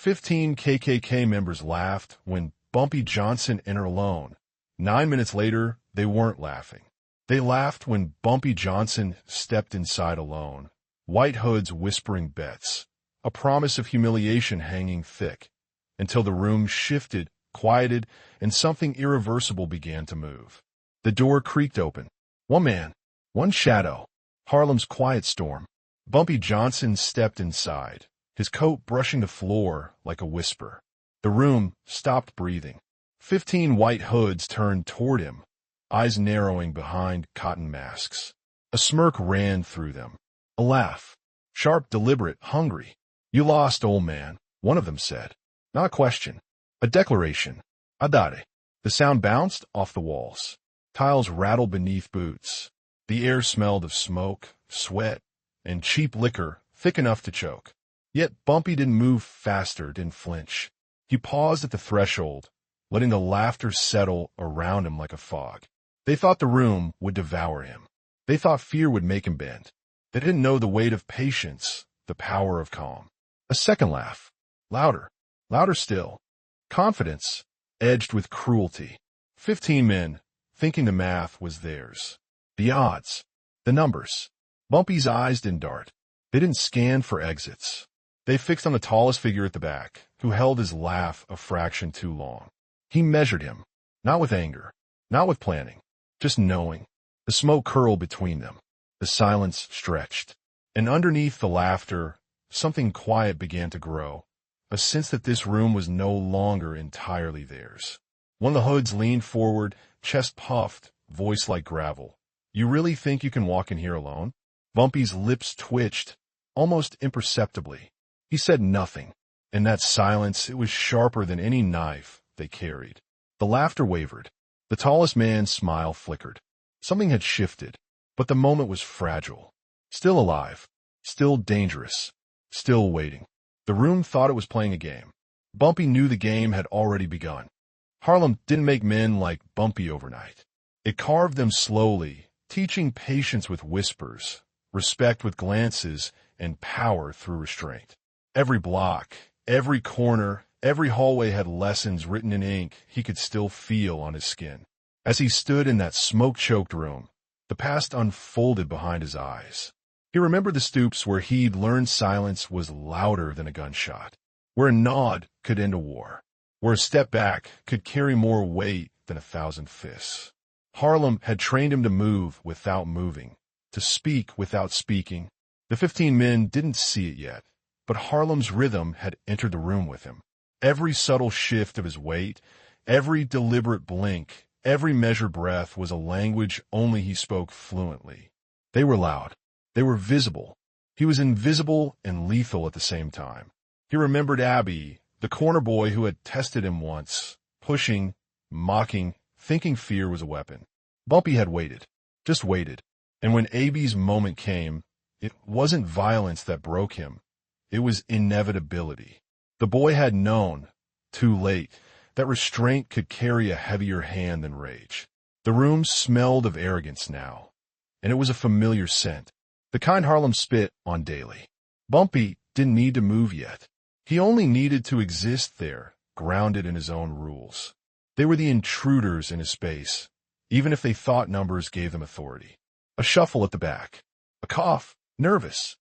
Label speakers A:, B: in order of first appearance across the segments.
A: 15 KKK members laughed when Bumpy Johnson entered alone. 9 minutes later, they weren't laughing. They laughed when Bumpy Johnson stepped inside alone. White hoods whispering bets, a promise of humiliation hanging thick, until the room shifted, quieted, and something irreversible began to move. The door creaked open. One man, one shadow, Harlem's quiet storm. Bumpy Johnson stepped inside, his coat brushing the floor like a whisper. The room stopped breathing. 15 white hoods turned toward him, eyes narrowing behind cotton masks. A smirk ran through them. A laugh. Sharp, deliberate, hungry. "You lost, old man," one of them said. Not a question. A declaration. Adare. The sound bounced off the walls. Tiles rattled beneath boots. The air smelled of smoke, sweat, and cheap liquor thick enough to choke. Yet Bumpy didn't move faster, didn't flinch. He paused at the threshold, letting the laughter settle around him like a fog. They thought the room would devour him. They thought fear would make him bend. They didn't know the weight of patience, the power of calm. A second laugh. Louder. Louder still. Confidence, edged with cruelty. 15 men, thinking the math was theirs. The odds. The numbers. Bumpy's eyes didn't dart. They didn't scan for exits. They fixed on the tallest figure at the back, who held his laugh a fraction too long. He measured him, not with anger, not with planning, just knowing. The smoke curled between them. The silence stretched. And underneath the laughter, something quiet began to grow, a sense that this room was no longer entirely theirs. One of the hoods leaned forward, chest puffed, voice like gravel. "You really think you can walk in here alone?" Bumpy's lips twitched, almost imperceptibly. He said nothing. In that silence, it was sharper than any knife they carried. The laughter wavered. The tallest man's smile flickered. Something had shifted, but the moment was fragile. Still alive, still dangerous, still waiting. The room thought it was playing a game. Bumpy knew the game had already begun. Harlem didn't make men like Bumpy overnight. It carved them slowly, teaching patience with whispers, respect with glances, and power through restraint. Every block, every corner, every hallway had lessons written in ink he could still feel on his skin. As he stood in that smoke-choked room, the past unfolded behind his eyes. He remembered the stoops where he'd learned silence was louder than a gunshot, where a nod could end a war, where a step back could carry more weight than 1,000 fists. Harlem had trained him to move without moving, to speak without speaking. The 15 men didn't see it yet, but Harlem's rhythm had entered the room with him. Every subtle shift of his weight, every deliberate blink, every measured breath was a language only he spoke fluently. They were loud. They were visible. He was invisible and lethal at the same time. He remembered Abby, the corner boy who had tested him once, pushing, mocking, thinking fear was a weapon. Bumpy had waited, just waited. And when Abby's moment came, it wasn't violence that broke him. It was inevitability. The boy had known, too late, that restraint could carry a heavier hand than rage. The room smelled of arrogance now, and it was a familiar scent, the kind Harlem spit on daily. Bumpy didn't need to move yet. He only needed to exist there, grounded in his own rules. They were the intruders in his space, even if they thought numbers gave them authority. A shuffle at the back. A cough, nervous.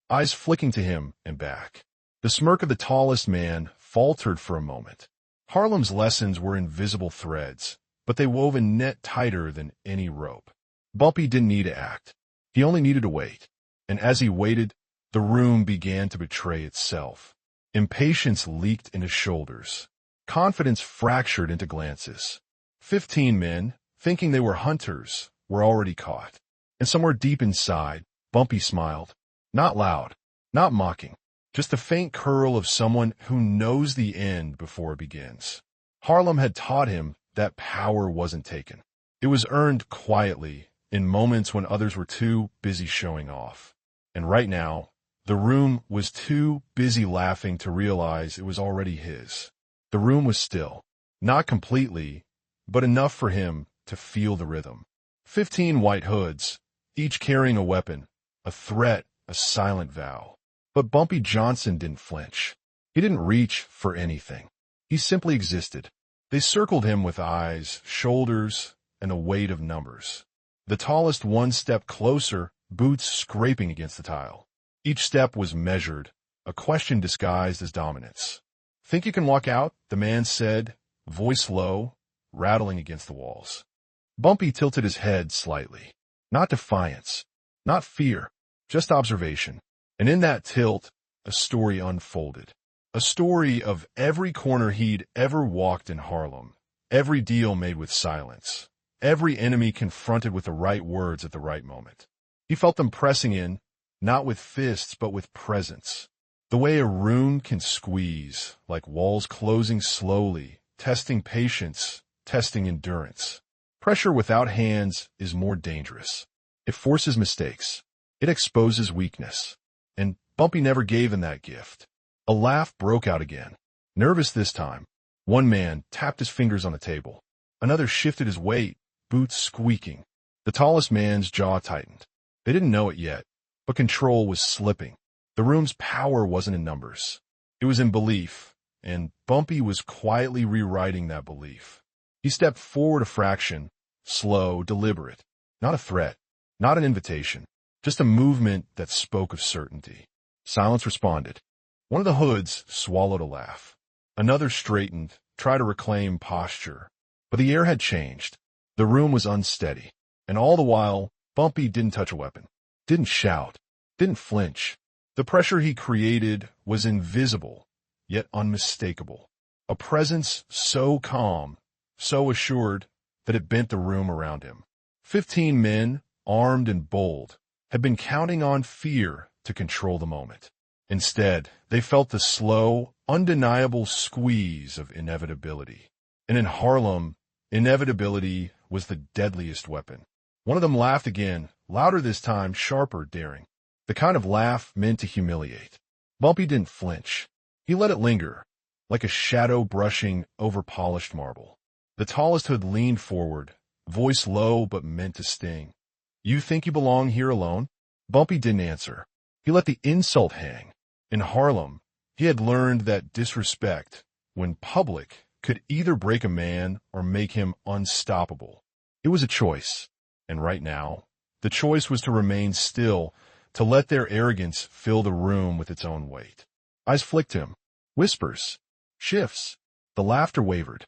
A: Eyes flicking to him and back. The smirk of the tallest man faltered for a moment. Harlem's lessons were invisible threads, but they wove a net tighter than any rope. Bumpy didn't need to act. He only needed to wait. And as he waited, the room began to betray itself. Impatience leaked in his shoulders. Confidence fractured into glances. 15 men, thinking they were hunters, were already caught. And somewhere deep inside, Bumpy smiled. Not loud, not mocking, just a faint curl of someone who knows the end before it begins. Harlem had taught him that power wasn't taken. It was earned quietly, in moments when others were too busy showing off. And right now, the room was too busy laughing to realize it was already his. The room was still, not completely, but enough for him to feel the rhythm. 15 white hoods, each carrying a weapon, a threat, a silent vow. But Bumpy Johnson didn't flinch. He didn't reach for anything. He simply existed. They circled him with eyes, shoulders, and a weight of numbers. The tallest one step closer, boots scraping against the tile. Each step was measured, a question disguised as dominance. "Think you can walk out?" the man said, voice low, rattling against the walls. Bumpy tilted his head slightly. Not defiance, not fear, just observation. And in that tilt, a story unfolded. A story of every corner he'd ever walked in Harlem, every deal made with silence, every enemy confronted with the right words at the right moment. He felt them pressing in, not with fists but with presence. The way a room can squeeze, like walls closing slowly, testing patience, testing endurance. Pressure without hands is more dangerous. It forces mistakes. It exposes weakness. And Bumpy never gave him that gift. A laugh broke out again. Nervous this time. One man tapped his fingers on the table. Another shifted his weight, boots squeaking. The tallest man's jaw tightened. They didn't know it yet, but control was slipping. The room's power wasn't in numbers. It was in belief, and Bumpy was quietly rewriting that belief. He stepped forward a fraction, slow, deliberate. Not a threat, not an invitation, just a movement that spoke of certainty. Silence responded. One of the hoods swallowed a laugh. Another straightened, tried to reclaim posture. But the air had changed. The room was unsteady. And all the while, Bumpy didn't touch a weapon, didn't shout, didn't flinch. The pressure he created was invisible, yet unmistakable. A presence so calm, so assured, that it bent the room around him. 15 men, armed and bold, had been counting on fear to control the moment. Instead, they felt the slow, undeniable squeeze of inevitability. And in Harlem, inevitability was the deadliest weapon. One of them laughed again, louder this time, sharper, daring. The kind of laugh meant to humiliate. Bumpy didn't flinch. He let it linger, like a shadow brushing over polished marble. The tallest hood leaned forward, voice low but meant to sting. "You think you belong here alone?" Bumpy didn't answer. He let the insult hang. In Harlem, he had learned that disrespect, when public, could either break a man or make him unstoppable. It was a choice, and right now, the choice was to remain still, to let their arrogance fill the room with its own weight. Eyes flicked him. Whispers. Shifts. The laughter wavered.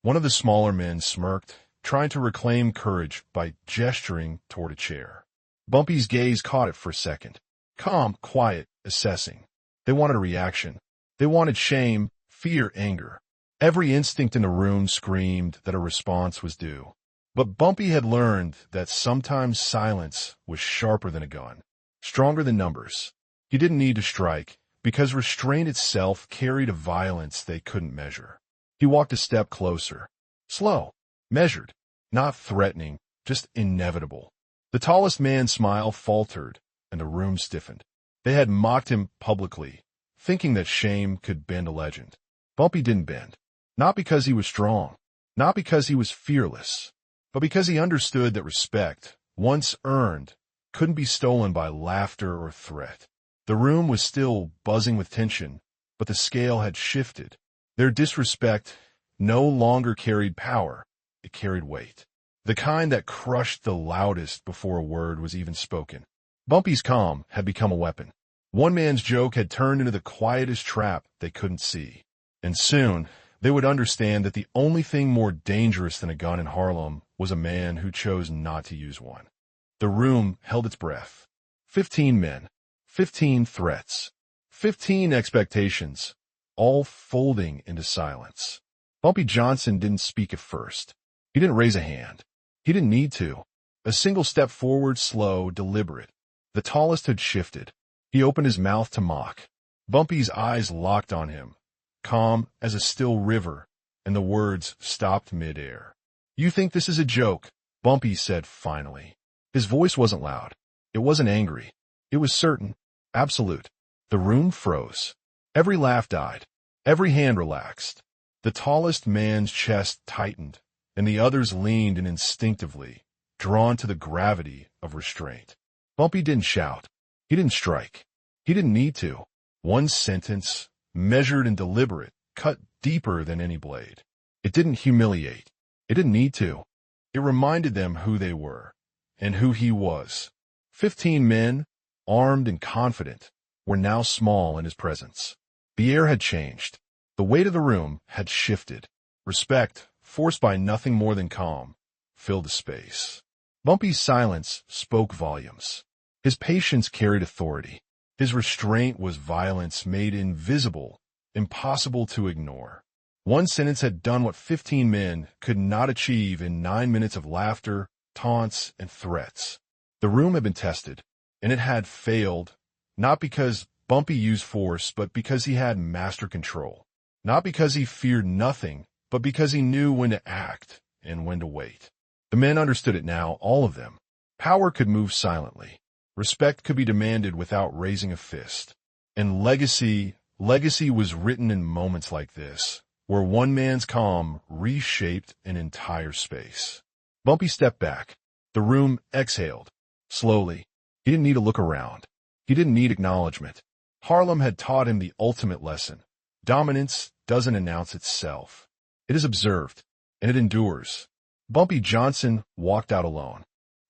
A: One of the smaller men smirked, trying to reclaim courage by gesturing toward a chair. Bumpy's gaze caught it for a second. Calm, quiet, assessing. They wanted a reaction. They wanted shame, fear, anger. Every instinct in the room screamed that a response was due. But Bumpy had learned that sometimes silence was sharper than a gun, stronger than numbers. He didn't need to strike, because restraint itself carried a violence they couldn't measure. He walked a step closer. Slow, measured, not threatening, just inevitable. The tallest man's smile faltered, and the room stiffened. They had mocked him publicly, thinking that shame could bend a legend. Bumpy didn't bend. Not because he was strong, not because he was fearless, but because he understood that respect, once earned, couldn't be stolen by laughter or threat. The room was still buzzing with tension, but the scale had shifted. Their disrespect no longer carried power, it carried weight. The kind that crushed the loudest before a word was even spoken. Bumpy's calm had become a weapon. One man's joke had turned into the quietest trap they couldn't see. And soon, they would understand that the only thing more dangerous than a gun in Harlem was a man who chose not to use one. The room held its breath. 15 men, 15 threats, 15 expectations, all folding into silence. Bumpy Johnson didn't speak at first. He didn't raise a hand. He didn't need to. A single step forward, slow, deliberate. The tallest had shifted. He opened his mouth to mock. Bumpy's eyes locked on him, calm as a still river, and the words stopped midair. "You think this is a joke," Bumpy said finally. His voice wasn't loud. It wasn't angry. It was certain, absolute. The room froze. Every laugh died. Every hand relaxed. The tallest man's chest tightened, and the others leaned in instinctively, drawn to the gravity of restraint. Bumpy didn't shout. He didn't strike. He didn't need to. One sentence, measured and deliberate, cut deeper than any blade. It didn't humiliate. It didn't need to. It reminded them who they were and who he was. 15 men, armed and confident, were now small in his presence. The air had changed. The weight of the room had shifted. Respect, forced by nothing more than calm, filled the space. Bumpy's silence spoke volumes. His patience carried authority. His restraint was violence made invisible, impossible to ignore. One sentence had done what 15 men could not achieve in 9 minutes of laughter, taunts, and threats. The room had been tested, and it had failed, not because Bumpy used force, but because he had master control. Not because he feared nothing, but because he knew when to act and when to wait. The men understood it now, all of them. Power could move silently. Respect could be demanded without raising a fist. And legacy was written in moments like this, where one man's calm reshaped an entire space. Bumpy stepped back. The room exhaled. Slowly. He didn't need to look around. He didn't need acknowledgement. Harlem had taught him the ultimate lesson. Dominance doesn't announce itself. It is observed, and it endures. Bumpy Johnson walked out alone.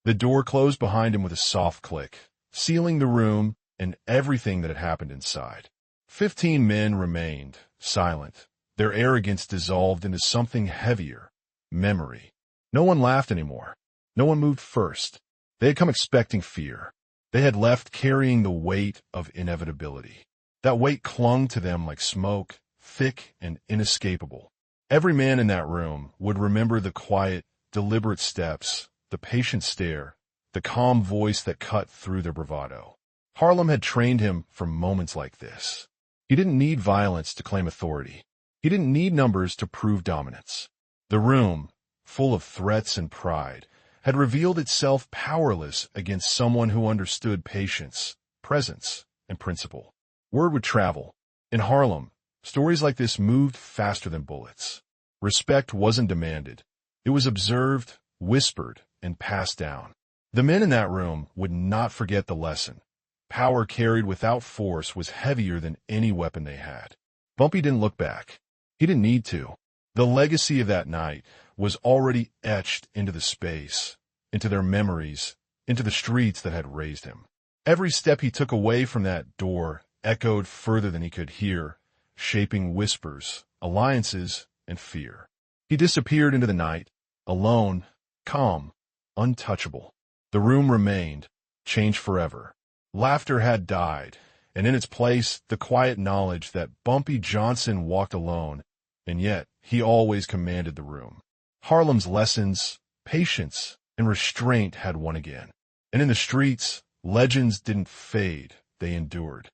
A: The door closed behind him with a soft click, sealing the room and everything that had happened inside. 15 men remained, silent. Their arrogance dissolved into something heavier, memory. No one laughed anymore. No one moved first. They had come expecting fear. They had left carrying the weight of inevitability. That weight clung to them like smoke, thick and inescapable. Every man in that room would remember the quiet, deliberate steps, the patient stare, the calm voice that cut through their bravado. Harlem had trained him for moments like this. He didn't need violence to claim authority. He didn't need numbers to prove dominance. The room, full of threats and pride, had revealed itself powerless against someone who understood patience, presence, and principle. Word would travel. In Harlem, stories like this moved faster than bullets. Respect wasn't demanded. It was observed, whispered, and passed down. The men in that room would not forget the lesson. Power carried without force was heavier than any weapon they had. Bumpy didn't look back. He didn't need to. The legacy of that night was already etched into the space, into their memories, into the streets that had raised him. Every step he took away from that door echoed further than he could hear, shaping whispers, alliances, and fear. He disappeared into the night, alone, calm, untouchable. The room remained, changed forever. Laughter had died, and in its place the quiet knowledge that Bumpy Johnson walked alone, and yet he always commanded the room. Harlem's lessons, patience, and restraint had won again. And in the streets, legends didn't fade, they endured.